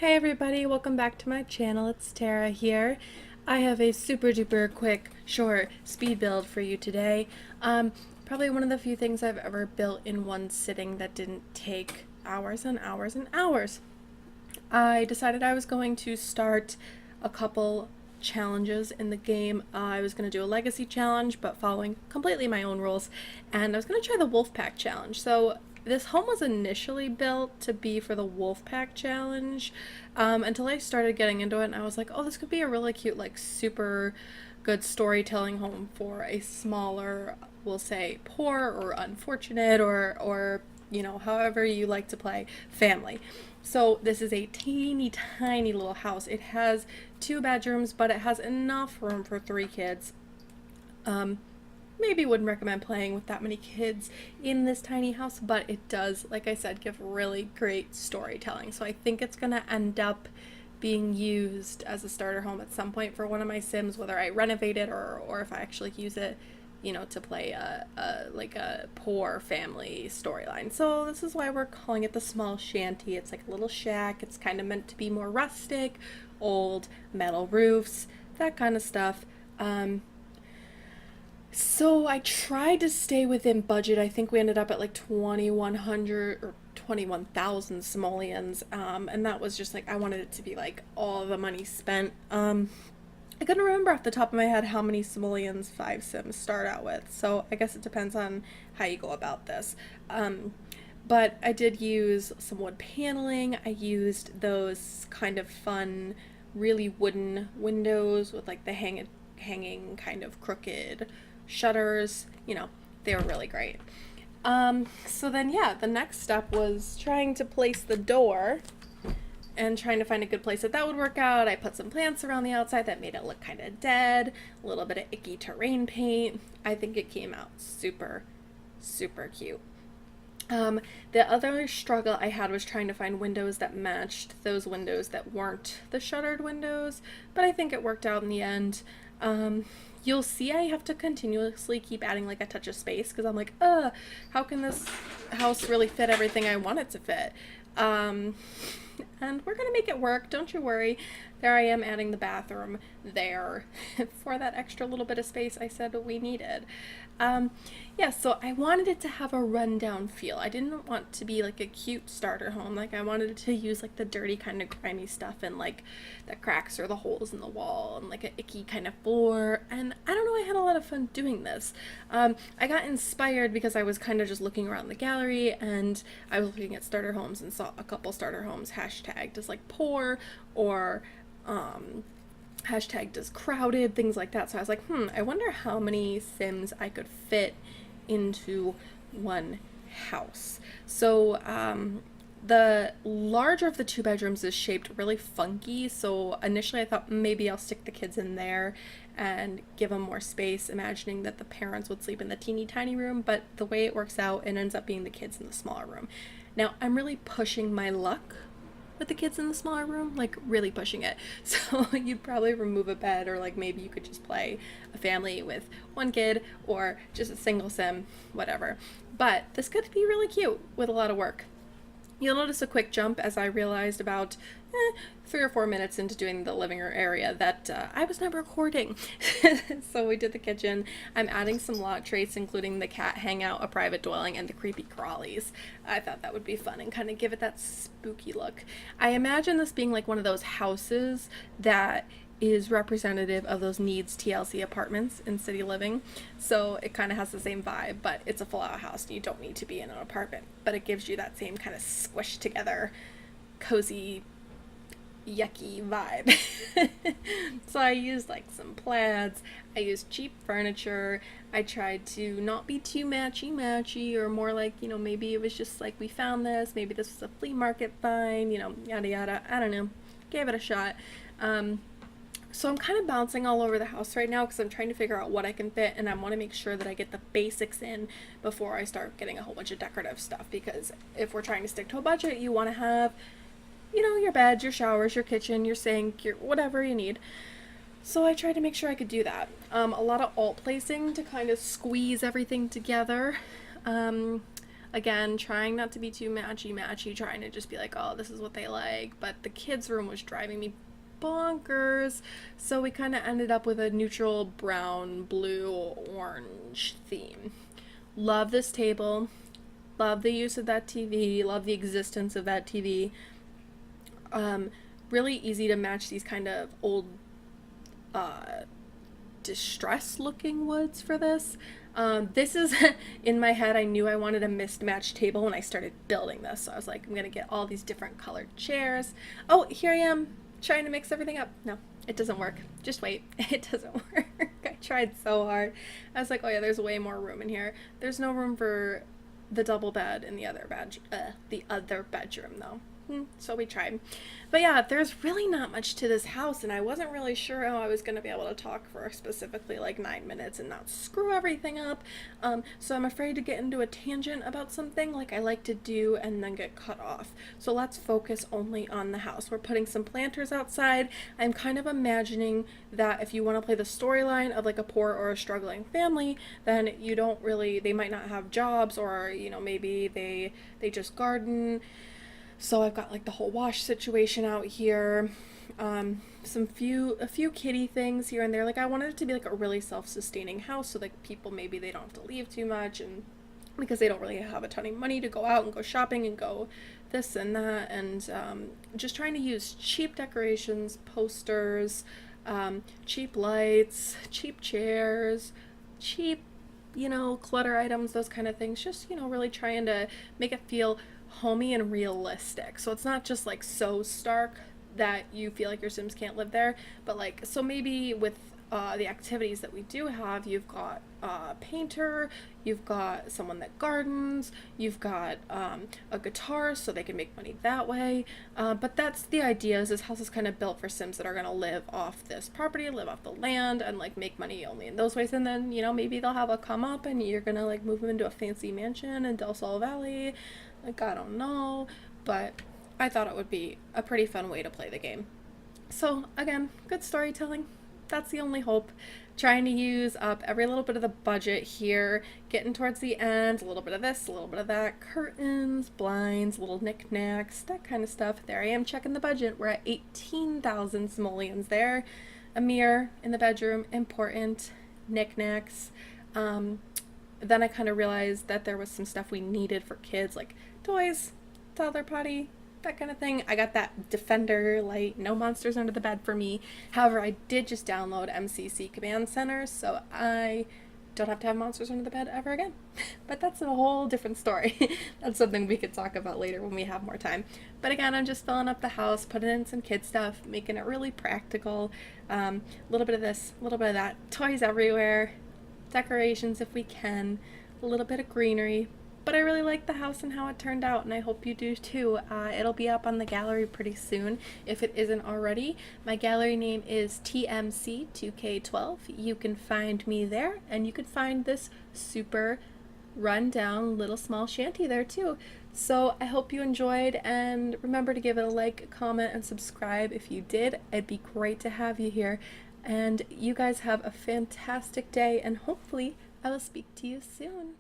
Hey everybody, welcome back to my channel. It's Tara here. I have a super duper quick, short speed build for you today. Probably one of the few things I've ever built in one sitting that didn't take hours and hours and hours. I decided I was going to start a couple challenges in the game. I was going to do a legacy challenge, but following completely my own rules, and I was going to try the wolf pack challenge. So this home was initially built to be for the wolf pack challenge until I started getting into it, and I was like, oh, this could be a really cute, like super good storytelling home for a smaller, we'll say poor or unfortunate or you know, however you like to play, family. So this is a teeny tiny little house. It has 2 bedrooms, but it has enough room for 3 kids. Maybe wouldn't recommend playing with that many kids in this tiny house, but it does, like I said, give really great storytelling. So I think it's going to end up being used as a starter home at some point for one of my Sims, whether I renovate it or if I actually use it, you know, to play like a poor family storyline. So this is why we're calling it the small shanty. It's like a little shack. It's kind of meant to be more rustic, old metal roofs, that kind of stuff. So I tried to stay within budget. I think we ended up at like 2,100 or 21,000 simoleans, and that was just like I wanted it to be like all the money spent. I couldn't remember off the top of my head how many simoleans 5 Sims start out with, so I guess it depends on how you go about this. But I did use some wood paneling. I used those kind of fun, really wooden windows with like the hanging kind of crooked shutters. You know, they were really great. So then, yeah, the next step was trying to place the door and trying to find a good place that would work out. I put some plants around the outside that made it look kind of dead, a little bit of icky terrain paint. I think it came out super, super cute. The other struggle I had was trying to find windows that matched those windows that weren't the shuttered windows, but I think it worked out in the end. You'll see I have to continuously keep adding like a touch of space because I'm like, how can this house really fit everything I want it to fit? And we're gonna make it work, don't you worry. There I am adding the bathroom there for that extra little bit of space I said we needed. Yeah, so I wanted it to have a rundown feel. I didn't want to be like a cute starter home. Like I wanted it to use like the dirty kind of grimy stuff and like the cracks or the holes in the wall and like an icky kind of floor. And I don't know, I had a lot of fun doing this. I got inspired because I was kind of just looking around the gallery and I was looking at starter homes and saw a couple starter homes hashtagged as like poor or hashtagged as crowded, things like that. So I was like, I wonder how many Sims I could fit into one house. So the larger of the 2 bedrooms is shaped really funky, so initially I thought maybe I'll stick the kids in there and give them more space, imagining that the parents would sleep in the teeny tiny room, but the way it works out, it ends up being the kids in the smaller room. Now I'm really pushing my luck with the kids in the smaller room, like really pushing it. So you'd probably remove a bed, or like maybe you could just play a family with 1 kid or just a single sim, whatever. But this could be really cute with a lot of work. You'll notice a quick jump as I realized about 3 or 4 minutes into doing the living room area that I was not recording. So we did the kitchen. I'm adding some lot traits, including the cat hangout, a private dwelling, and the creepy crawlies. I thought that would be fun and kind of give it that spooky look. I imagine this being like one of those houses that is representative of those needs TLC apartments in city living. So it kind of has the same vibe, but it's a full out house and you don't need to be in an apartment, but it gives you that same kind of squished together, cozy, yucky vibe. So I used like some plaids, I used cheap furniture, I tried to not be too matchy or more like, you know, maybe it was just like we found this, maybe this was a flea market find, you know, yada yada, I don't know, gave it a shot. So I'm kind of bouncing all over the house right now because I'm trying to figure out what I can fit, and I want to make sure that I get the basics in before I start getting a whole bunch of decorative stuff, because if we're trying to stick to a budget, you want to have, you know, your beds, your showers, your kitchen, your sink, your whatever you need. So I tried to make sure I could do that. A lot of alt placing to kind of squeeze everything together. Again, trying not to be too matchy, trying to just be like, oh, this is what they like. But the kids' room was driving me bonkers. So we kind of ended up with a neutral brown, blue, orange theme. Love this table. Love the use of that TV. Love the existence of that TV. Really easy to match these kind of old distressed looking woods for this. This is in my head. I knew I wanted a mismatched table when I started building this, so I was like, I'm gonna get all these different colored chairs. Oh, here I am trying to mix everything up. No, it doesn't work. Just wait. It doesn't work. I tried so hard. I was like, oh yeah, there's way more room in here. There's no room for the double bed in the other bedroom though. So we tried. But yeah, there's really not much to this house, and I wasn't really sure how I was going to be able to talk for specifically like 9 minutes and not screw everything up. So I'm afraid to get into a tangent about something like I like to do and then get cut off. So let's focus only on the house. We're putting some planters outside. I'm kind of imagining that if you want to play the storyline of like a poor or a struggling family, then you don't really, they might not have jobs, or you know, maybe they just garden. So I've got like the whole wash situation out here, a few kitty things here and there. Like I wanted it to be like a really self-sustaining house, so like people, maybe they don't have to leave too much, and because they don't really have a ton of money to go out and go shopping and go this and that, and just trying to use cheap decorations, posters, cheap lights, cheap chairs, cheap, you know, clutter items, those kind of things. Just, you know, really trying to make it feel homey and realistic. So it's not just like so stark that you feel like your Sims can't live there, but like, so maybe with the activities that we do have, you've got a painter, you've got someone that gardens, you've got a guitar, so they can make money that way. But that's the idea, is this house is kind of built for Sims that are going to live off this property, live off the land, and like make money only in those ways. And then, you know, maybe they'll have a come up and you're going to like move them into a fancy mansion in Del Sol Valley. Like, I don't know, but I thought it would be a pretty fun way to play the game. So again, good storytelling. That's the only hope. Trying to use up every little bit of the budget here, getting towards the end, a little bit of this, a little bit of that, curtains, blinds, little knickknacks, that kind of stuff. There I am checking the budget. We're at 18,000 simoleans there. A mirror in the bedroom, important, knickknacks. Then I kind of realized that there was some stuff we needed for kids, like toys, toddler potty, that kind of thing. I got that Defender light, no monsters under the bed for me. However, I did just download MCC Command Center, so I don't have to have monsters under the bed ever again. But that's a whole different story. That's something we could talk about later when we have more time. But again, I'm just filling up the house, putting in some kid stuff, making it really practical. A little bit of this, a little bit of that, toys everywhere, decorations if we can, a little bit of greenery. But I really like the house and how it turned out, and I hope you do too. It'll be up on the gallery pretty soon, if it isn't already. My gallery name is TMC2K12. You can find me there, and you can find this super run-down little small shanty there too. So I hope you enjoyed, and remember to give it a like, comment, and subscribe if you did. It'd be great to have you here. And you guys have a fantastic day, and hopefully I will speak to you soon.